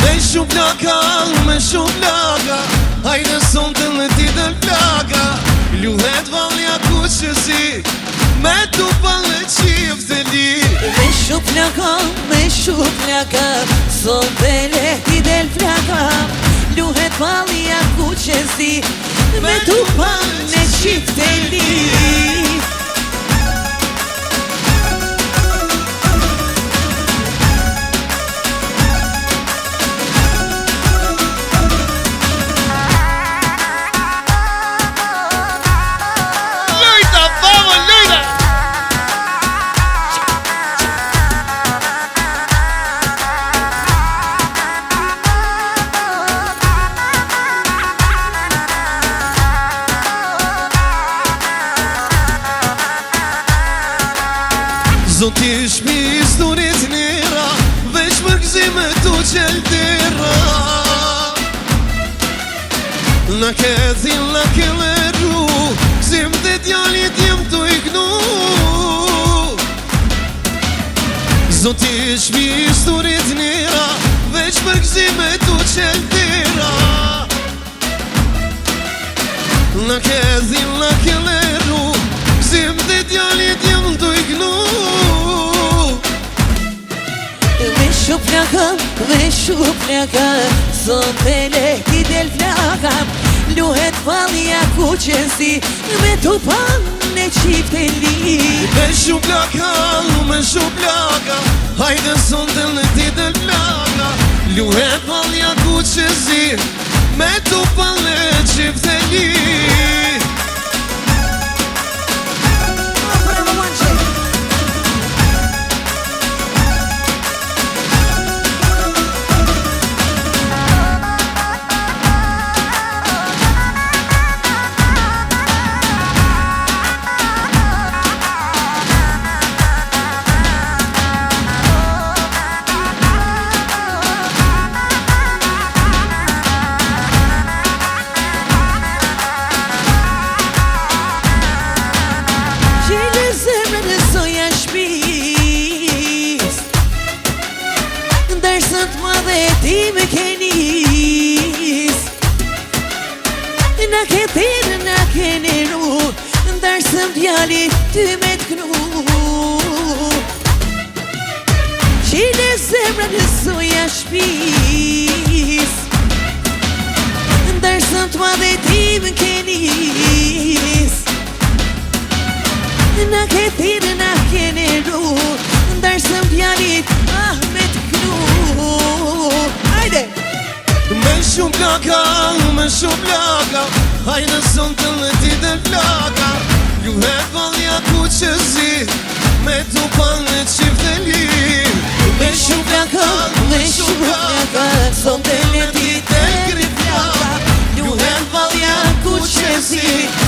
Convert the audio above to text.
Me shumë plaka Hajde son të në ti dhe plaka Luhet valja kuqësi Me tu palë qif të li Me shumë plaka Son të le ti dhe plaka Luhet valja kuqësi Me tu palë qif të li Zoti shpi sturit nira Veç më gzime tu qeltira Na këthin la kelleru Zim dhe djallit jem tu ignu Zoti shpi sturit nira Veç më gzime tu qeltira Na këthin la kelleru Zim dhe djallit jem tu ignu Me shumë plaka Son të lehti del flaka Luhet valja kuqësi Me tu pan e qifte li Me shumë plaka Hajde son të lehti del flaka Luhet valja kuqësi Me tu pan e qifte li Dërsën t'ma dhe ti me kenis Na ketir, na keniru Dërsën t'jali ty me t'knu Qile zemra në soja shpis Dërsën t'ma dhe ti me kenis Na ketir, na keniru Dërsën t'jali me t'knu Hajde! Me shumë plaka Hajde son të leti dhe plaka Luhet valja kuqësi Me tu pan e qifte li Me shumë plaka Son të leti dhe plaka Luhet valja kuqësi